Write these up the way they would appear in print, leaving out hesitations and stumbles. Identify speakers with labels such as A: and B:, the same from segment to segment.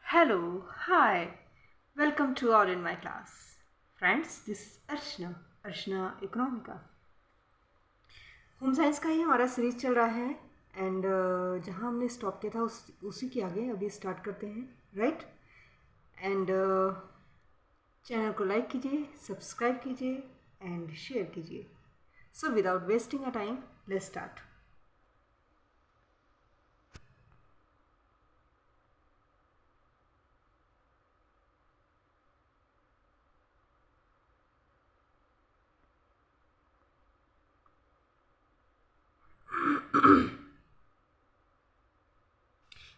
A: Hello, hi, welcome to all in my class. Friends, this is Archana Economica. Home science का ही हमारा series चल रहा है and जहाँ हमने स्टॉप किया था उसी के आगे अभी स्टार्ट करते हैं, राइट? एंड चैनल को लाइक कीजिए, सब्सक्राइब कीजिए एंड शेयर कीजिए. So without wasting a time, let's start.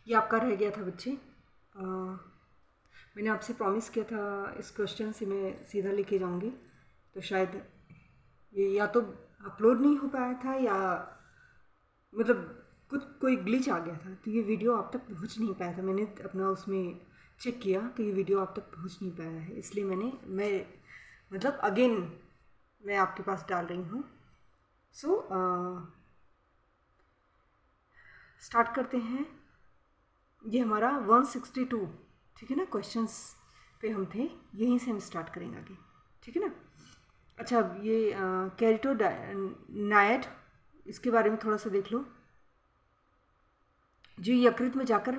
A: ये आपका रह गया था बच्चे. मैंने आपसे प्रॉमिस किया था इस क्वेश्चन से मैं सीधा लेके जाऊंगी, तो शायद ये या तो अपलोड नहीं हो पाया था या मतलब कोई ग्लिच आ गया था, तो ये वीडियो आप तक पहुंच नहीं पाया था. मैंने अपना उसमें चेक किया तो ये वीडियो आप तक पहुंच नहीं पाया है, इसलिए मैं मतलब अगेन मैं आपके पास डाल रही हूँ. सो स्टार्ट करते हैं. ये हमारा 162, ठीक है ना, क्वेश्चंस पे हम थे, यहीं से हम स्टार्ट करेंगे आगे, ठीक है ना. अच्छा, ये कैरिटोनायड, इसके बारे में थोड़ा सा देख लो. जो यकृत में जाकर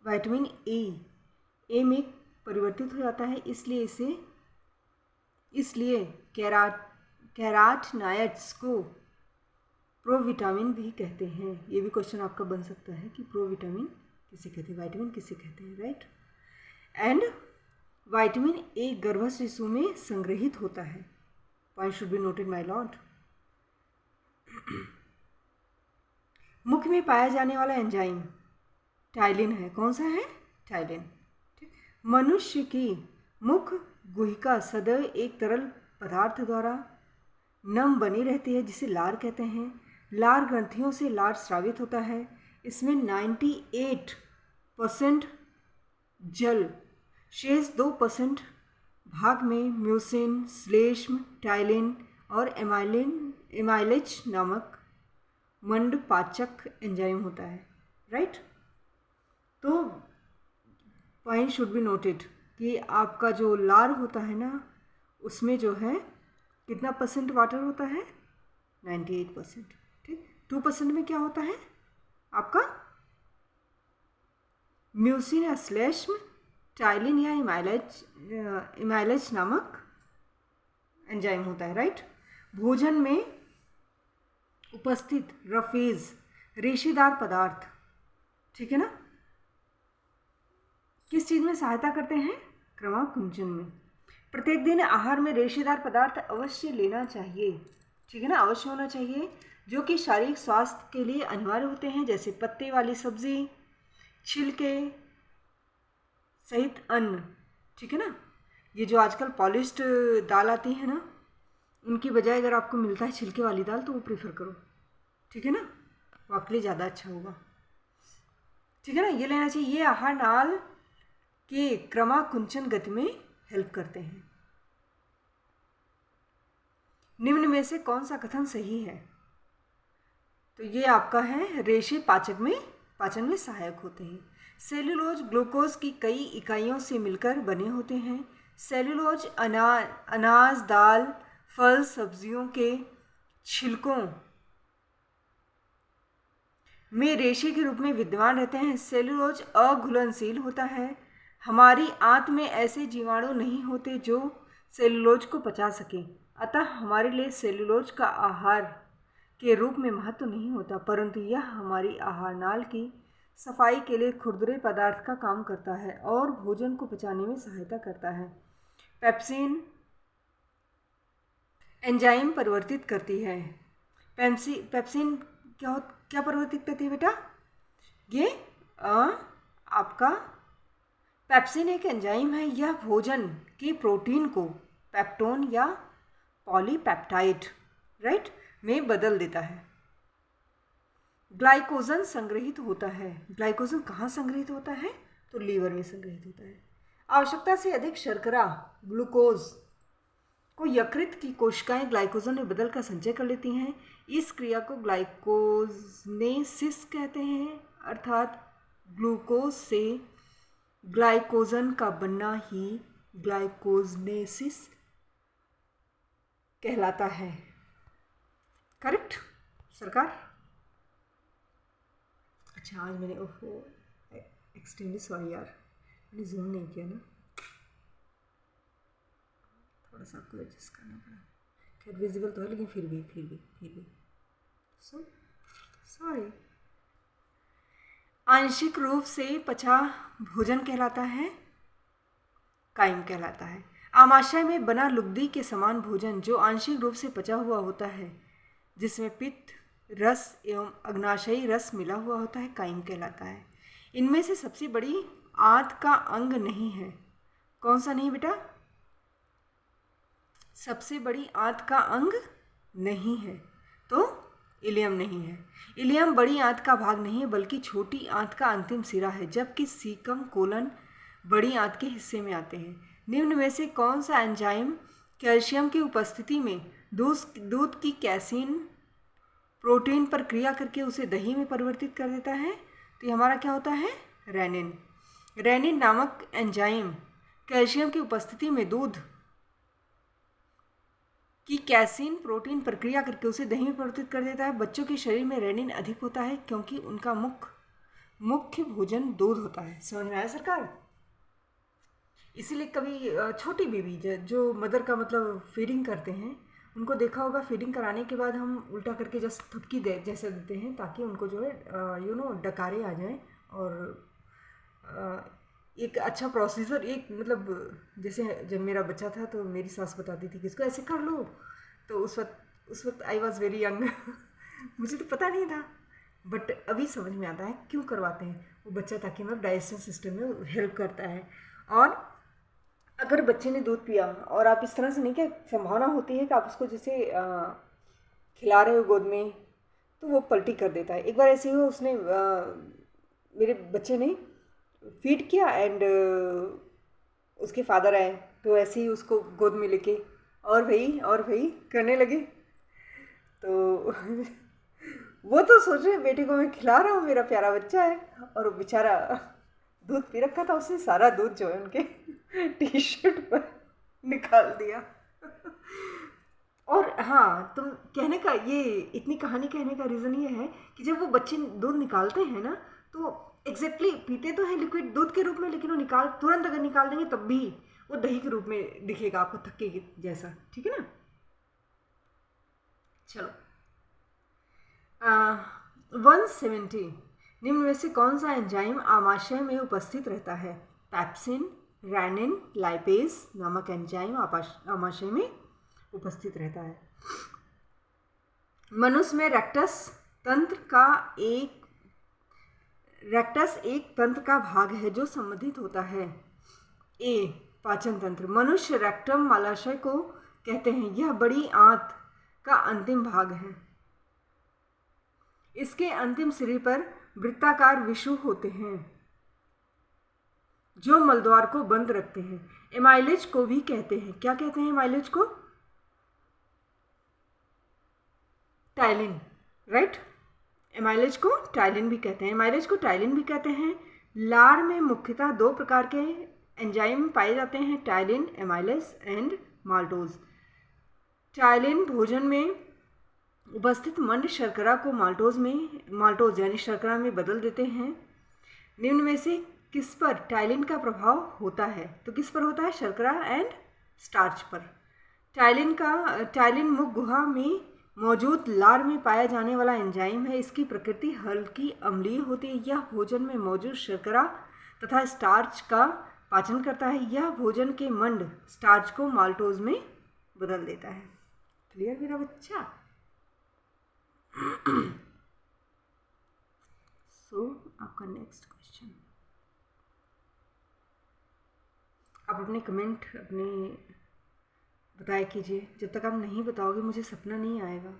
A: विटामिन ए में परिवर्तित हो जाता है, इसलिए कैराटनायड्स को प्रोविटामिन भी कहते हैं. ये भी क्वेश्चन आपका बन सकता है कि प्रोविटामिन किसे कहते हैं, विटामिन किसे कहते हैं, राइट? एंड विटामिन ए गर्भ शिशु में संग्रहित होता है. Point should be noted my Lord. मुख में पाया जाने वाला एंजाइम टाइलिन है. कौन सा है? टाइलिन. ठीक. मनुष्य की मुख गुहिका सदैव एक तरल पदार्थ द्वारा नम बनी रहती है, जिसे लार कहते हैं. लार ग्रंथियों से लार स्रावित होता है. इसमें 98% जल, शेष 2% भाग में म्यूसिन, श्लेष्म, टाइलिन और एमाइलेज नामक मंडपाचक एंजाइम होता है, राइट? तो पॉइंट शुड बी नोटेड कि आपका जो लार होता है ना, उसमें जो है कितना परसेंट वाटर होता है? 98%. ठीक. 2% में क्या होता है आपका? म्यूसिन या श्लेष्म, टाइलिन या इमाइलेज नामक एंजाइम होता है, राइट? भोजन में उपस्थित रफेज रेशेदार पदार्थ, ठीक है ना, किस चीज़ में सहायता करते हैं? क्रमाकुंचन में. प्रत्येक दिन आहार में रेशेदार पदार्थ अवश्य लेना चाहिए, ठीक है ना, अवश्य होना चाहिए, जो कि शारीरिक स्वास्थ्य के लिए अनिवार्य होते हैं, जैसे पत्ते वाली सब्जी, छिलके सहित अन्न, ठीक है ना. ये जो आजकल पॉलिश्ड दाल आती है ना, उनकी बजाय अगर आपको मिलता है छिलके वाली दाल तो वो प्रेफर करो, ठीक है ना, वो आपके लिए ज़्यादा अच्छा होगा, ठीक है ना. ये लेना चाहिए. ये आहार नाल के क्रमाकुंचन गति में हेल्प करते हैं. निम्न में से कौन सा कथन सही है? तो ये आपका है, रेशे पाचन में सहायक होते हैं. सेलुलोज ग्लूकोज की कई इकाइयों से मिलकर बने होते हैं. सेलुलोज अनाज, दाल, फल, सब्जियों के छिलकों में रेशे के रूप में विद्यमान रहते हैं. सेलुलोज अघुलनशील होता है. हमारी आंत में ऐसे जीवाणु नहीं होते जो सेलुलोज को पचा सकें, अतः हमारे लिए सेलुलोज का आहार के रूप में महत्व नहीं होता, परंतु यह हमारी आहार नाल की सफाई के लिए खुरदरे पदार्थ का काम करता है और भोजन को पचाने में सहायता करता है. पेप्सिन एंजाइम परिवर्तित करती है. पेप्सिन क्या परिवर्तित करती है बेटा? ये आपका पेप्सिन एक एंजाइम है. यह भोजन के प्रोटीन को पेप्टोन या पॉलीपेप्टाइड, राइट, में बदल देता है. ग्लाइकोजन संग्रहित होता है. ग्लाइकोजन कहाँ संग्रहित होता है? तो लीवर में संग्रहित होता है. आवश्यकता से अधिक शर्करा ग्लूकोज को यकृत की कोशिकाएं ग्लाइकोजन में बदल कर संचय कर लेती हैं. इस क्रिया को ग्लाइकोजनेसिस कहते हैं, अर्थात ग्लूकोज से ग्लाइकोजन का बनना ही ग्लाइकोजनेसिस कहलाता है। करेक्ट सरकार। अच्छा आज मैंने ओहो एक्सट्रीमली सॉरी यार, मैंने जूम नहीं किया ना, थोड़ा सा आपको एडजस्ट करना पड़ा। खैर विजिबल तो है लेकिन फिर भी सो सॉरी। आंशिक रूप से पचा भोजन कहलाता है, कायम कहलाता है। आमाशय में बना लुगदी के समान भोजन जो आंशिक रूप से पचा हुआ होता है, जिसमें पित्त रस एवं अग्नाशयी रस मिला हुआ होता है, कायम कहलाता है। इनमें से सबसे बड़ी आंत का अंग नहीं है। कौन सा नहीं बेटा? सबसे बड़ी आंत का अंग नहीं है तो इलियम नहीं है। इलियम बड़ी आंत का भाग नहीं है बल्कि छोटी आंत का अंतिम सिरा है, जबकि सीकम कोलन बड़ी आंत के हिस्से में आते हैं। निम्न में से कौन सा एंजाइम कैल्शियम की उपस्थिति में दूध की कैसीन प्रोटीन पर क्रिया करके उसे दही में परिवर्तित कर देता है? तो ये हमारा क्या होता है? रेनिन। रेनिन नामक एंजाइम कैल्शियम की उपस्थिति में दूध की कैसीन प्रोटीन पर क्रिया करके उसे दही में परिवर्तित कर देता है। बच्चों के शरीर में रेनिन अधिक होता है क्योंकि उनका मुख्य भोजन दूध होता है। समझ में आया सरकार? इसीलिए कभी छोटी बेबी जो मदर का मतलब फीडिंग करते हैं, उनको देखा होगा फीडिंग कराने के बाद हम उल्टा करके जैसे थपकी जैसे देते हैं ताकि उनको जो है डकारे आ जाएं। और एक अच्छा प्रोसीजर, एक मतलब जैसे जब मेरा बच्चा था तो मेरी सास बताती थी कि इसको ऐसे कर लो, तो उस वक्त आई वॉज़ वेरी यंग मुझे तो पता नहीं था, बट अभी समझ में आता है क्यों करवाते हैं वो बच्चा, ताकि मतलब डाइजेशन सिस्टम में हेल्प करता है। और अगर बच्चे ने दूध पिया और आप इस तरह से नहीं, क्या संभावना होती है कि आप उसको जैसे खिला रहे हो गोद में, तो वो पलटी कर देता है। एक बार ऐसे ही हुआ, उसने मेरे बच्चे ने फीड किया एंड उसके फादर आए तो ऐसे ही उसको गोद में लेके और भाई करने लगे। तो वो तो सोच रहे बेटे को मैं खिला रहा हूँ, मेरा प्यारा बच्चा है, और वो बेचारा दूध पी रखा था, उसने सारा दूध जो है उनके टी शर्ट पर निकाल दिया। और हाँ, तुम कहने का ये इतनी कहानी कहने का रीज़न ये है कि जब वो बच्चे दूध निकालते हैं ना, तो एग्जैक्टली पीते तो है लिक्विड दूध के रूप में, लेकिन वो तुरंत अगर निकाल देंगे तब भी वो दही के रूप में दिखेगा आपको, थक्के जैसा। ठीक है ना? चलो 170। निम्न में से कौन सा एंजाइम आमाशय में उपस्थित रहता है? पैप्सिन, रेनिन, लाइपेज नामक एंजाइम आमाशय में उपस्थित रहता है। मनुष्य में रेक्टस एक तंत्र का भाग है जो संबंधित होता है। ए पाचन तंत्र। मनुष्य रेक्टम मालाशय को कहते हैं। यह बड़ी आंत का अंतिम भाग है। इसके अंतिम सिरे पर वृत्ताकार विषु होते हैं जो मलद्वार को बंद रखते हैं। एमाइलेज को भी कहते हैं। क्या कहते हैं एमाइलेज को? Ptyalin, right? एमाइलेज को टाइलिन भी कहते हैं। एमाइलेज को टाइलिन भी कहते हैं। लार में मुख्यतः दो प्रकार के एंजाइम पाए जाते हैं, ptyalin, amylase and maltose. Ptyalin भोजन में उपस्थित मंड शर्करा को माल्टोज यानी शर्करा में बदल देते हैं। निम्न में से किस पर टाइलिन का प्रभाव होता है? तो किस पर होता है? शर्करा एंड स्टार्च पर। टाइलिन मुख गुहा में मौजूद लार में पाया जाने वाला एंजाइम है। इसकी प्रकृति हल्की अम्लीय होती है। यह भोजन में मौजूद शर्करा तथा स्टार्च का पाचन करता है। यह भोजन के मंड स्टार्च को माल्टोज में बदल देता है। क्लियर मेरा बच्चा? आपका नेक्स्ट क्वेश्चन। आप अपने कमेंट बताया कीजिए। जब तक आप नहीं बताओगे मुझे सपना नहीं आएगा।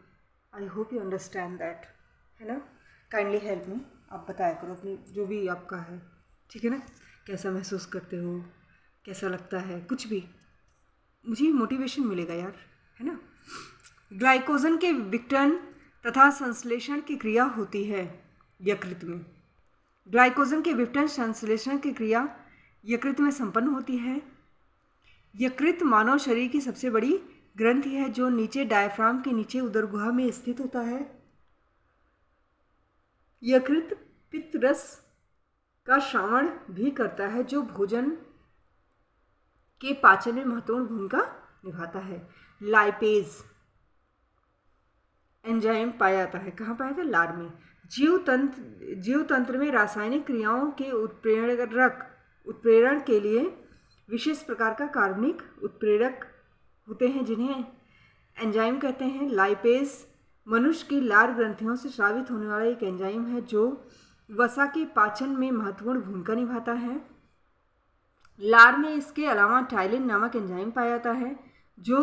A: I hope you understand that, है ना? Kindly help me. आप बताया करो अपनी जो भी आपका है, ठीक है ना? कैसा महसूस करते हो, कैसा लगता है, कुछ भी मुझे मोटिवेशन मिलेगा यार, है ना? ग्लाइकोजन के विघटन तथा संश्लेषण की क्रिया होती है यकृत में। ग्लाइकोजन के विघटन संश्लेषण की क्रिया यकृत में संपन्न होती है। यकृत मानव शरीर की सबसे बड़ी ग्रंथि है जो नीचे डायफ्राम के नीचे उदर गुहा में स्थित होता है। यकृत पित्त रस का श्रावण भी करता है जो भोजन के पाचन में महत्वपूर्ण भूमिका निभाता है। लाइपेज एंजाइम पाया जाता है, कहाँ पाया जाता है? लार में। जीव तंत्र में रासायनिक क्रियाओं के उत्प्रेरण के लिए विशेष प्रकार का कार्बनिक उत्प्रेरक होते हैं जिन्हें एंजाइम कहते हैं। लाइपेज मनुष्य की लार ग्रंथियों से स्रावित होने वाला एक एंजाइम है जो वसा के पाचन में महत्वपूर्ण भूमिका निभाता है। लार में इसके अलावा टाइलिन नामक एंजाइम पाया जाता है जो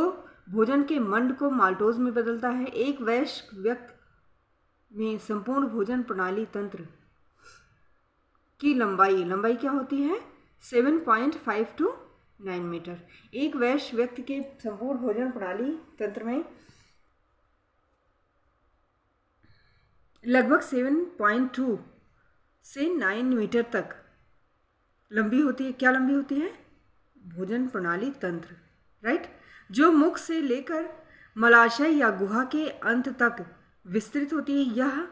A: भोजन के मंड को माल्टोज में बदलता है। एक वयस्क व्यक्ति में संपूर्ण भोजन प्रणाली तंत्र की लंबाई क्या होती है? 7.5 to 9 मीटर। एक वयस्क व्यक्ति के संपूर्ण भोजन प्रणाली तंत्र में लगभग 7.2 से 9 मीटर तक लंबी होती है। क्या लंबी होती है? भोजन प्रणाली तंत्र, राइट, जो मुख से लेकर मलाशय या गुहा के अंत तक विस्तृत होती है। यह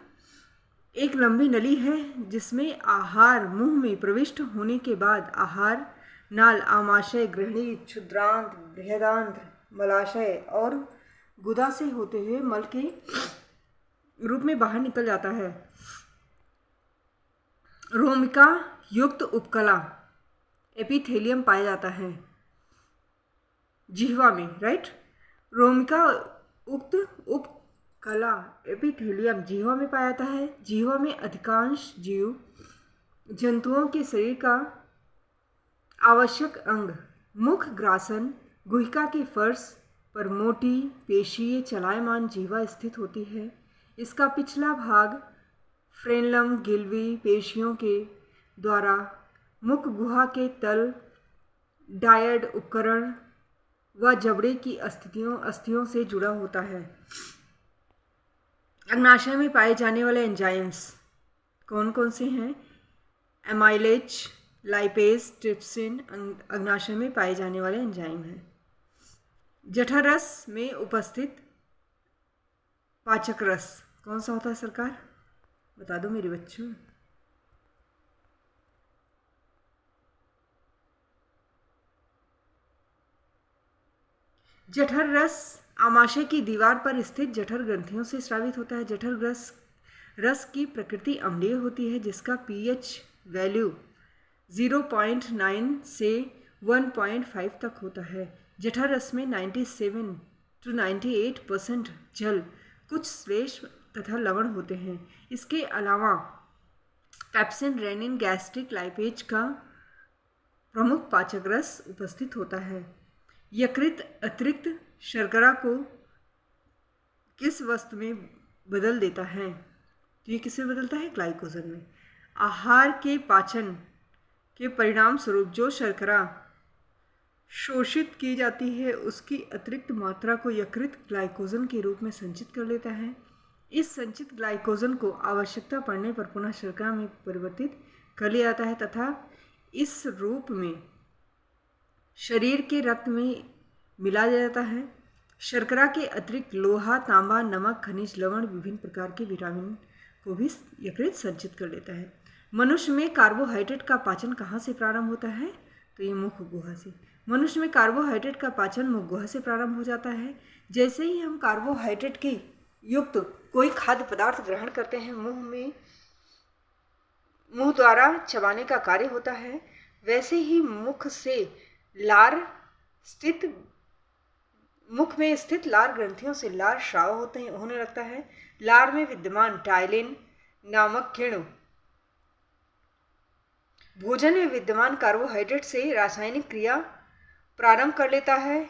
A: एक लंबी नली है जिसमें आहार मुंह में प्रविष्ट होने के बाद आहार नाल, आमाशय, ग्रहणी, क्षुद्रांत, बृहदांत, मलाशय और गुदा से होते हुए मल के रूप में बाहर निकल जाता है। रोमिका युक्त उपकला एपिथेलियम पाया जाता है जिह्वा में, राइट। रोमिका उक्त उपकला एपिथेलियम जिह्वा में पाया जाता है। जिह्वा में अधिकांश जीव जंतुओं के शरीर का आवश्यक अंग मुख ग्रासन गुहिका के फर्श पर मोटी पेशीय चलायमान जिह्वा स्थित होती है। इसका पिछला भाग फ्रेनलम गिल्वी पेशियों के द्वारा मुख गुहा के तल डायड उपकरण व जबड़े की अस्थियों से जुड़ा होता है। अग्नाशय में पाए जाने वाले एंजाइम्स कौन कौन से हैं? एमाइलेज, लाइपेज, ट्रिप्सिन अग्नाशय में पाए जाने वाले एंजाइम हैं। जठर रस में उपस्थित पाचक रस कौन सा होता है सरकार? बता दो मेरे बच्चों। जठर रस आमाशय की दीवार पर स्थित जठर ग्रंथियों से स्रावित होता है। जठर रस की प्रकृति अम्लीय होती है जिसका पीएच वैल्यू 0.9 से 1.5 तक होता है। जठर रस में 97 to 98% जल, कुछ श्लेष्म तथा लवण होते हैं। इसके अलावा पेप्सिन, रेनिन, गैस्ट्रिक, लाइपेज का प्रमुख पाचक रस उपस्थित होता है। यकृत अतिरिक्त शर्करा को किस वस्तु में बदल देता है? तो ये किसमें बदलता है? ग्लाइकोजन में। आहार के पाचन के परिणाम स्वरूप जो शर्करा शोषित की जाती है उसकी अतिरिक्त मात्रा को यकृत ग्लाइकोजन के रूप में संचित कर लेता है। इस संचित ग्लाइकोजन को आवश्यकता पड़ने पर पुनः शर्करा में परिवर्तित कर लिया जाता है तथा इस रूप में शरीर के रक्त में मिला जाता है। शर्करा के अतिरिक्त लोहा, तांबा, नमक, खनिज, लवण, विभिन्न प्रकार के विटामिन को भी यकृत संचित कर लेता है। मनुष्य में कार्बोहाइड्रेट का पाचन कहाँ से प्रारंभ होता है? तो ये मुख गुहा से। मनुष्य में कार्बोहाइड्रेट का पाचन मुख गुहा से प्रारंभ हो जाता है। जैसे ही हम कार्बोहाइड्रेट के युक्त कोई खाद्य पदार्थ ग्रहण करते हैं मुंह द्वारा चबाने का कार्य होता है। वैसे ही मुख में स्थित लार ग्रंथियों से लार स्राव होने लगता है। लार में विद्यमान टाइलिन नामक किण्व भोजन में विद्यमान कार्बोहाइड्रेट से रासायनिक क्रिया प्रारंभ कर लेता है।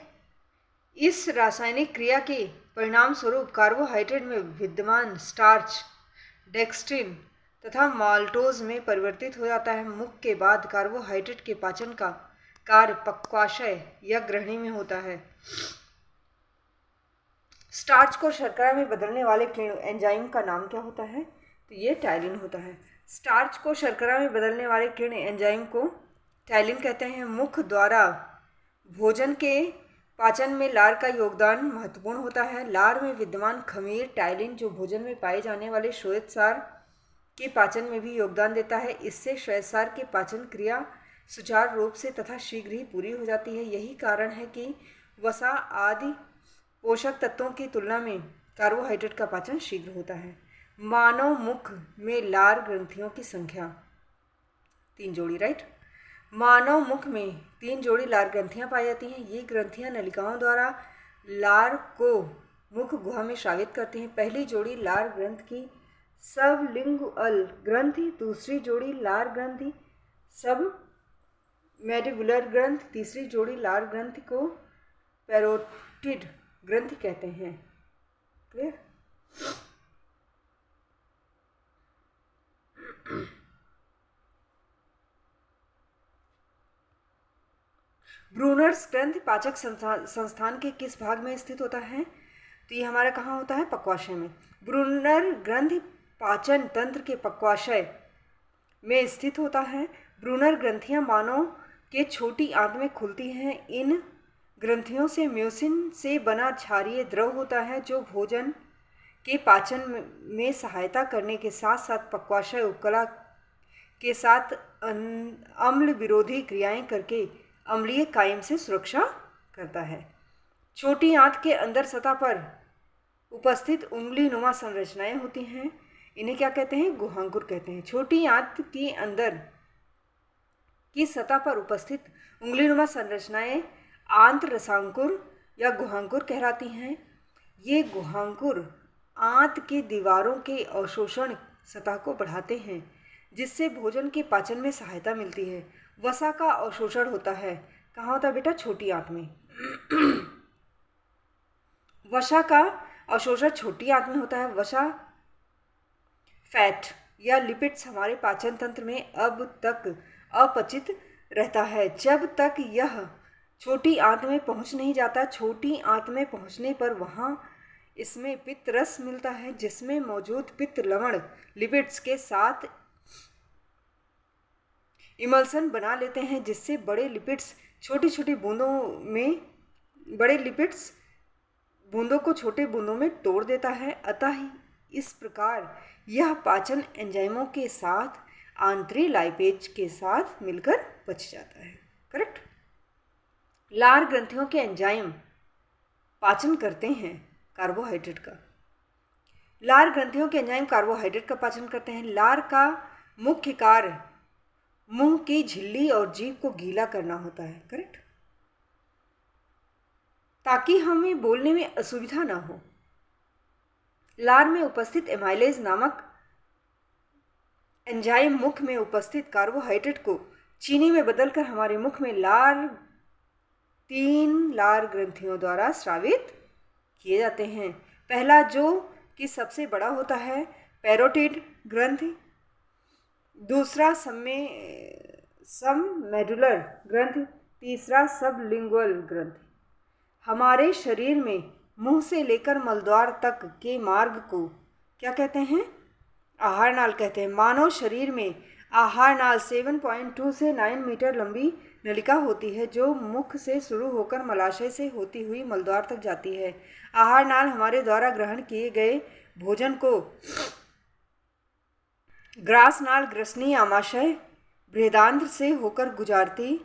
A: इस रासायनिक क्रिया के परिणाम स्वरूप कार्बोहाइड्रेट में विद्यमान स्टार्च डेक्स्ट्रिन तथा माल्टोज में परिवर्तित हो जाता है। मुख के बाद कार्बोहाइड्रेट के पाचन का कार्य पक्वाशय या ग्रहणी में होता है। स्टार्च को शर्करा में बदलने वाले किण्व एंजाइम का नाम क्या होता है? तो ये टाइलिन होता है। स्टार्च को शर्करा में बदलने वाले किण्व एंजाइम को टाइलिन कहते हैं। मुख द्वारा भोजन के पाचन में लार का योगदान महत्वपूर्ण होता है। लार में विद्यमान खमीर टाइलिन जो भोजन में पाए जाने वाले श्वेतसार के पाचन में भी योगदान देता है। इससे श्वेतसार के पाचन क्रिया सुचारू रूप से तथा शीघ्र ही पूरी हो जाती है। यही कारण है कि वसा आदि पोषक तत्वों की तुलना में कार्बोहाइड्रेट का पाचन शीघ्र होता है। मानव मुख में लार ग्रंथियों की संख्या 3 जोड़ी, राइट। मानव मुख में 3 जोड़ी लार ग्रंथियां पाई जाती हैं। ये ग्रंथियां नलिकाओं द्वारा लार को मुख गुहा में स्रावित करती हैं। पहली जोड़ी लार ग्रंथ की सबलिंगुअल ग्रंथि, दूसरी जोड़ी लार ग्रंथि सब मैंडिबुलर ग्रंथ, तीसरी जोड़ी लार ग्रंथि को पैरोटिड ग्रंथि कहते हैं। क्लियर? ब्रूनर्स ग्रंथि पाचक संस्थान के किस भाग में स्थित होता है? तो ये हमारा कहाँ होता है? पक्वाशय में। ब्रूनर ग्रंथि पाचन तंत्र के पक्वाशय में स्थित होता है। ब्रूनर ग्रंथियां मानव के छोटी आंत में खुलती हैं। इन ग्रंथियों से म्यूसिन से बना क्षारीय द्रव होता है जो भोजन के पाचन में सहायता करने के साथ साथ पक्वाशय उपकला के साथ अम्ल विरोधी क्रियाएं करके अम्लीय कायम से सुरक्षा करता है। छोटी आंत के अंदर सतह पर उपस्थित उंगली नुमा संरचनाएं होती हैं। इन्हें क्या कहते हैं? गुहांकुर कहते हैं। छोटी आंत के अंदर की सतह पर उपस्थित उंगली नुमा संरचनाएं आंत रसांकुर या गुहांकुर कहलाती हैं। ये गुहांकुर आंत की दीवारों के अवशोषण सतह को बढ़ाते हैं जिससे भोजन के पाचन में सहायता मिलती है। वसा का अवशोषण होता है। कहाँ होता है बेटा? छोटी आंत में। वसा का अवशोषण छोटी आंत में होता है। वसा फैट या लिपिड्स हमारे पाचन तंत्र में अब तक अपचित रहता है जब तक यह छोटी आंत में पहुंच नहीं जाता। छोटी आंत में पहुंचने पर वहां इसमें पित्त रस मिलता है जिसमें मौजूद पित्त लवण लिपिड्स के साथ इमल्सन बना लेते हैं जिससे बड़े लिपिड्स बूंदों को छोटे बूंदों में तोड़ देता है। अतः इस प्रकार यह पाचन एंजाइमों के साथ आंतरिक लाइपेज के साथ मिलकर पच जाता है। करेक्ट? लार ग्रंथियों के एंजाइम पाचन करते हैं कार्बोहाइड्रेट का। लार ग्रंथियों के एंजाइम कार्बोहाइड्रेट का पाचन करते हैं। लार का मुख्य कार्य मुंह की झिल्ली और जीभ को गीला करना होता है। करेक्ट? ताकि हमें बोलने में असुविधा ना हो। लार में उपस्थित एमाइलेज नामक एंजाइम मुख में उपस्थित कार्बोहाइड्रेट को चीनी में बदलकर हमारे मुख में 3 लार ग्रंथियों द्वारा स्रावित किए जाते हैं। पहला जो कि सबसे बड़ा होता है पैरोटिड ग्रंथि, दूसरा सबमेडुलर ग्रंथि, तीसरा सबलिंगुअल ग्रंथि। हमारे शरीर में मुंह से लेकर मलद्वार तक के मार्ग को क्या कहते हैं? आहार नाल कहते हैं। मानव शरीर में आहार नाल 7.2 से 9 मीटर लंबी नलिका होती है जो मुख से शुरू होकर मलाशय से होती हुई मलद्वार तक जाती है। आहार नाल हमारे द्वारा ग्रहण किए गए भोजन को ग्रास नाल ग्रसनी आमाशय बृहदांत्र से होकर गुजारती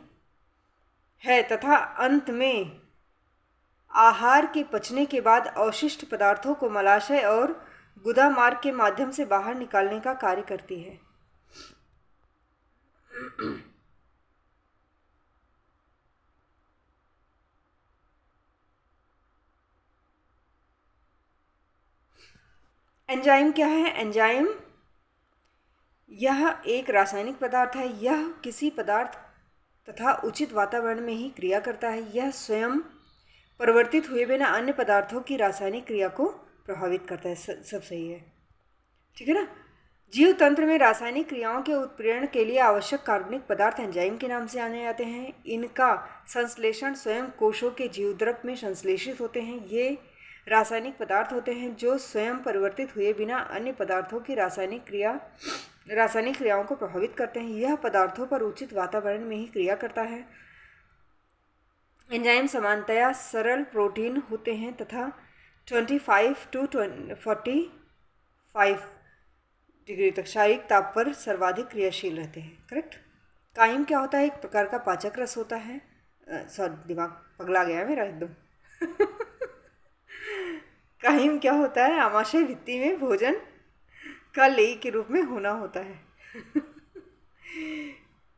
A: है तथा अंत में आहार के पचने के बाद अवशिष्ट पदार्थों को मलाशय और गुदा मार्ग के माध्यम से बाहर निकालने का कार्य करती है। एंजाइम क्या है? एंजाइम यह एक रासायनिक पदार्थ है। यह किसी पदार्थ तथा उचित वातावरण में ही क्रिया करता है। यह स्वयं परिवर्तित हुए बिना अन्य पदार्थों की रासायनिक क्रिया को प्रभावित करता है। सब सही है, ठीक है ना। जीव तंत्र में रासायनिक क्रियाओं के उत्प्रेरण के लिए आवश्यक कार्बनिक पदार्थ एंजाइम के नाम से जाने जाते हैं। इनका संश्लेषण स्वयं कोशों के जीवद्रव में संश्लेषित होते हैं। ये रासायनिक पदार्थ होते हैं जो स्वयं परिवर्तित हुए बिना अन्य पदार्थों की रासायनिक क्रिया रासायनिक क्रियाओं को प्रभावित करते हैं। यह पदार्थों पर उचित वातावरण में ही क्रिया करता है। एंजाइम सामान्यतया सरल प्रोटीन होते हैं तथा 25 to 45 डिग्री तक शारीरिक ताप पर सर्वाधिक क्रियाशील रहते हैं। करेक्ट। काइम क्या होता है? एक प्रकार का पाचक रस होता है। सॉरी, दिमाग पगला गया मेरा एकदम। काइम क्या होता है? आमाशय भित्ति में भोजन का लेई के रूप में होना होता है।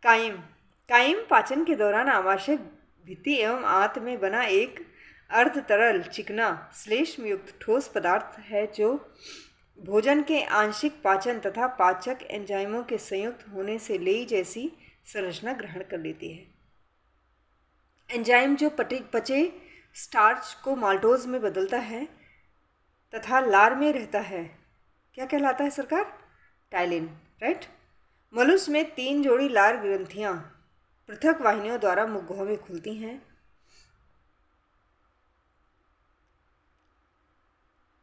A: काइम पाचन के दौरान आमाशय भित्ति एवं आंत में बना एक अर्ध तरल चिकना श्लेष्म युक्त ठोस पदार्थ है जो भोजन के आंशिक पाचन तथा पाचक एंजाइमों के संयुक्त होने से लेई जैसी संरचना ग्रहण कर लेती है। एंजाइम जो पचे स्टार्च को माल्टोज में बदलता है तथा लार में रहता है, क्या कहलाता है सरकार? टाइलिन। राइट। मनुष्य में 3 जोड़ी लार ग्रंथियां पृथक वाहिनियों द्वारा मुखगुहा में खुलती हैं।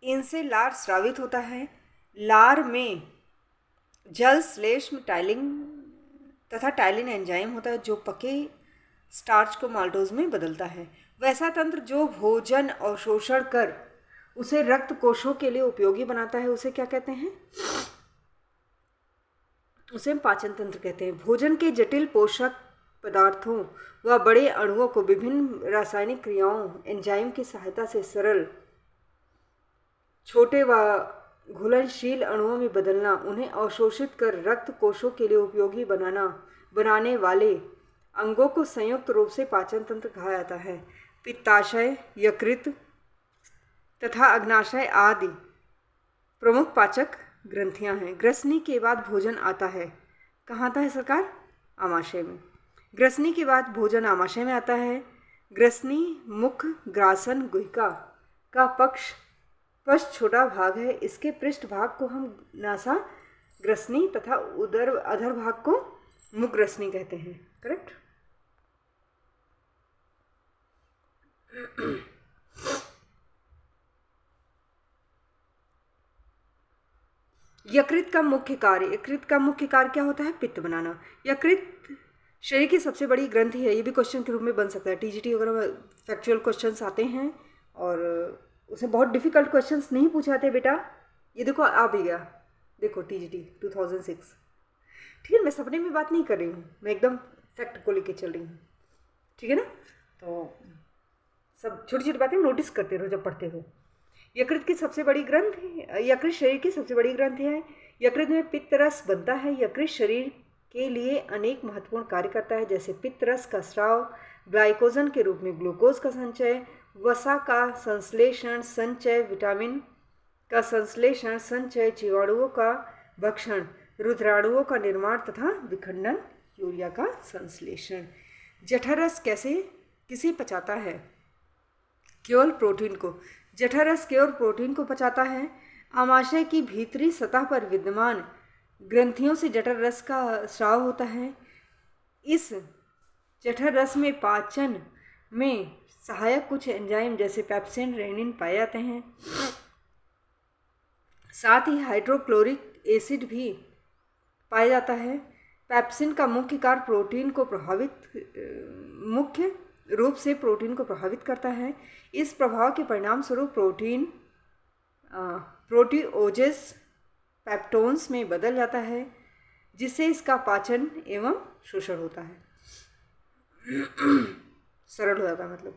A: इनसे लार स्रावित होता है। लार में जल श्लेष्म टाइलिन तथा टाइलिन एंजाइम होता है जो पके स्टार्च को माल्टोज में बदलता है। वैसा तंत्र जो भोजन अवशोषण कर उसे रक्त कोशों के लिए उपयोगी बनाता है, उसे क्या कहते हैं? उसे पाचन तंत्र कहते हैं। भोजन के जटिल पोषक पदार्थों व बड़े अणुओं को विभिन्न रासायनिक क्रियाओं एंजाइम की सहायता से सरल छोटे व घुलनशील अणुओं में बदलना, उन्हें अवशोषित कर रक्त कोशों के लिए उपयोगी बनाने वाले अंगों को संयुक्त रूप से पाचन तंत्र कहा जाता है। पित्ताशय, यकृत तथा अग्नाशय आदि प्रमुख पाचक ग्रंथियां हैं। ग्रसनी के बाद भोजन आता है। कहाँ आता है सरकार? आमाशय में। ग्रसनी के बाद भोजन आमाशय में आता है। ग्रसनी मुख ग्रासन गुहिका का पश्च छोटा भाग है। इसके पृष्ठ भाग को हम नासा ग्रसनी तथा अधर भाग को मुख ग्रसनी कहते हैं। करेक्ट। यकृत का मुख्य कार्य क्या होता है? पित्त बनाना। यकृत शरीर की सबसे बड़ी ग्रंथि है। ये भी क्वेश्चन के रूप में बन सकता है। टीजीटी वगैरह में फैक्चुअल क्वेश्चंस आते हैं और उसमें बहुत डिफिकल्ट क्वेश्चंस नहीं पूछाते बेटा। ये देखो आ भी गया, देखो टीजीटी 2006। ठीक है, मैं सपने में बात नहीं कर रही हूँ, मैं एकदम फैक्ट को लेके चल रही हूँ। ठीक है ना? तो सब छोटी छोटी बातें नोटिस करते रहो जब पढ़ते हो। यकृत की सबसे बड़ी ग्रंथि, यकृत शरीर की सबसे बड़ी ग्रंथि है। यकृत में पित्त रस बनता है। यकृत शरीर के लिए अनेक महत्वपूर्ण कार्य करता है, जैसे पित्त रस का स्राव, ग्लाइकोजन के रूप में ग्लूकोज का संचय, वसा का संश्लेषण संचय, विटामिन का संश्लेषण संचय, जीवाणुओं का भक्षण, रुधिराणुओं का निर्माण तथा विखंडन, यूरिया का संश्लेषण। जठररस किसे पचाता है? केवल प्रोटीन को। जठररस केवल प्रोटीन को पचाता है। आमाशय की भीतरी सतह पर विद्यमान ग्रंथियों से जठररस का स्राव होता है। इस जठररस में पाचन में सहायक कुछ एंजाइम जैसे पेप्सिन, रेनिन पाए जाते हैं। साथ ही हाइड्रोक्लोरिक एसिड भी पाया जाता है। पेप्सिन का मुख्य रूप से प्रोटीन को प्रभावित करता है। इस प्रभाव के परिणाम स्वरूप प्रोटीओजेस पेप्टोन्स में बदल जाता है, जिससे इसका पाचन एवं शोषण होता है, सरल हो जाता है। मतलब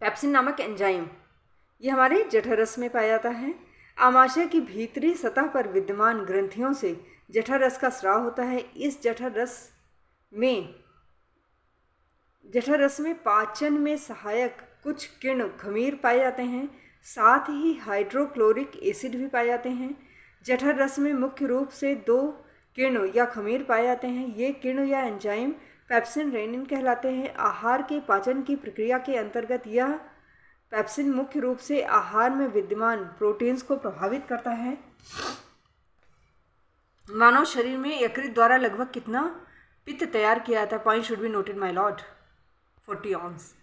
A: पेप्सिन नामक एंजाइम ये हमारे जठररस में पाया जाता है। आमाशय की भीतरी सतह पर विद्यमान ग्रंथियों से जठररस का स्राव होता है। इस जठररस में पाचन में सहायक कुछ किण्व खमीर पाए जाते हैं। साथ ही हाइड्रोक्लोरिक एसिड भी पाए जाते हैं। जठररस में मुख्य रूप से 2 किण्व या खमीर पाए जाते हैं। ये किण्व या एंजाइम पेप्सिन, रेनिन कहलाते हैं। आहार के पाचन की प्रक्रिया के अंतर्गत यह पेप्सिन मुख्य रूप से आहार में विद्यमान प्रोटीन्स को प्रभावित करता है। मानव शरीर में यकृत द्वारा लगभग कितना पित्त तैयार किया जाता है? Point should be noted my Lord. 40 ऑन्स।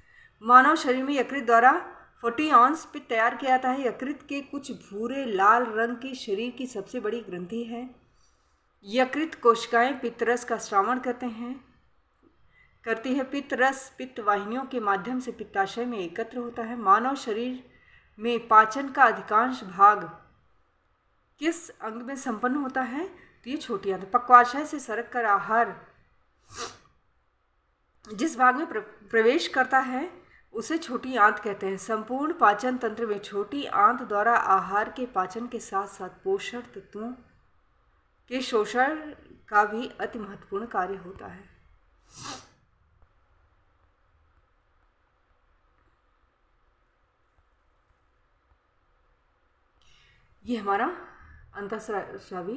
A: मानव शरीर में यकृत द्वारा 40 ऑन्स पित्त तैयार किया जाता है। यकृत के कुछ भूरे लाल रंग की शरीर की सबसे बड़ी ग्रंथि है। यकृत कोशिकाएं पित्तरस का स्रावण करती है। पित्तरस पित्त वाहिनियों के माध्यम से पित्ताशय में एकत्र होता है। मानव शरीर में पाचन का अधिकांश भाग किस अंग में संपन्न होता है? तो ये छोटी आंत। पक्वाशय से सरक कर आहार जिस भाग में प्रवेश करता है उसे छोटी आंत कहते हैं। संपूर्ण पाचन तंत्र में छोटी आंत द्वारा आहार के पाचन के साथ साथ पोषण तत्वों के शोषण का भी अति महत्वपूर्ण कार्य होता है। ये हमारा अंतःस्रावी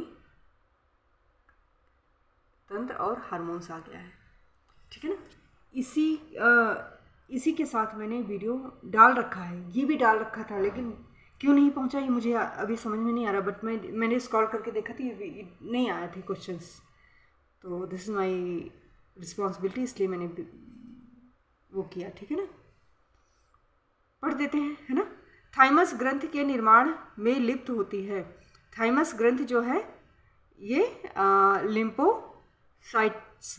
A: तंत्र और हार्मोन्स आ गया है, ठीक है ना। इसी के साथ मैंने वीडियो डाल रखा है, ये भी डाल रखा था, लेकिन क्यों नहीं पहुंचा ये मुझे अभी समझ में नहीं आ रहा। बट मैंने स्क्रॉल करके देखा था, ये नहीं आए थे क्वेश्चंस, तो दिस इज़ माय रिस्पॉन्सिबिलिटी, इसलिए मैंने वो किया, ठीक है ना। पढ़ देते हैं, है ना। थाइमस ग्रंथि के निर्माण में लिप्त होती है। थाइमस ग्रंथि जो है ये लिम्फोसाइट्स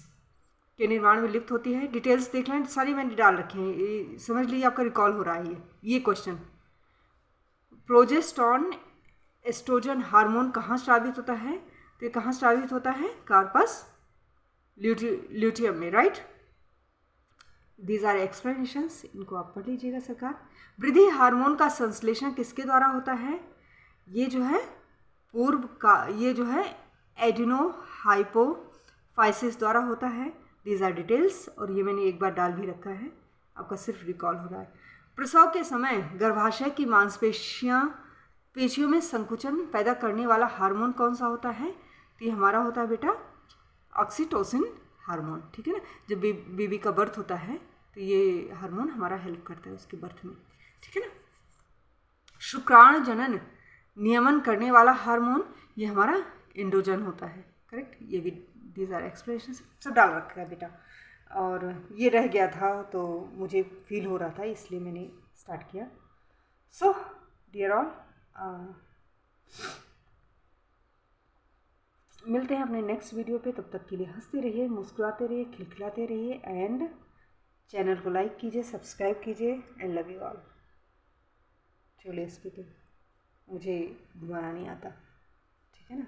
A: के निर्माण में लिप्त होती है। डिटेल्स देख लें, सारी मैंने डाल रखे हैं, ये समझ लीजिए, आपका रिकॉल हो रहा है ये क्वेश्चन। प्रोजेस्टेरॉन एस्ट्रोजन हार्मोन कहाँ स्रावित होता है? तो ये कहाँ स्रावित होता है? कार्पस ल्यूटियम में, राइट। दीज आर एक्सप्लेनेशंस, इनको आप पढ़ लीजिएगा सरकार। वृद्धि हार्मोन का संश्लेषण किसके द्वारा होता है? ये जो है एडिनोहाइपोफाइसिस द्वारा होता है। दीज आर डिटेल्स, और ये मैंने एक बार डाल भी रखा है, आपका सिर्फ रिकॉल हो रहा है। प्रसव के समय गर्भाशय की पेशियों में संकुचन पैदा करने वाला हार्मोन कौन सा होता है? तो ये हमारा होता है बेटा ऑक्सीटोसिन हार्मोन, ठीक है ना। जब बेबी का बर्थ होता है तो ये हार्मोन हमारा हेल्प करता है उसके बर्थ में, ठीक है ना। शुक्राणु जनन नियमन करने वाला हार्मोन ये हमारा एंड्रोजन होता है, करेक्ट। ये भी दीज आर एक्सप्लेनेशन सब डाल रखा है बेटा, और ये रह गया था तो मुझे फील हो रहा था, इसलिए मैंने स्टार्ट किया। सो डियर ऑल, मिलते हैं अपने नेक्स्ट वीडियो पे। तब तक के लिए हंसते रहिए, मुस्कुराते रहिए, खिलखिलाते रहिए, एंड चैनल को लाइक कीजिए, सब्सक्राइब कीजिए, एंड लव यू ऑल। चलिए स्पीकिंग, मुझे घुमाना नहीं आता, ठीक है ना।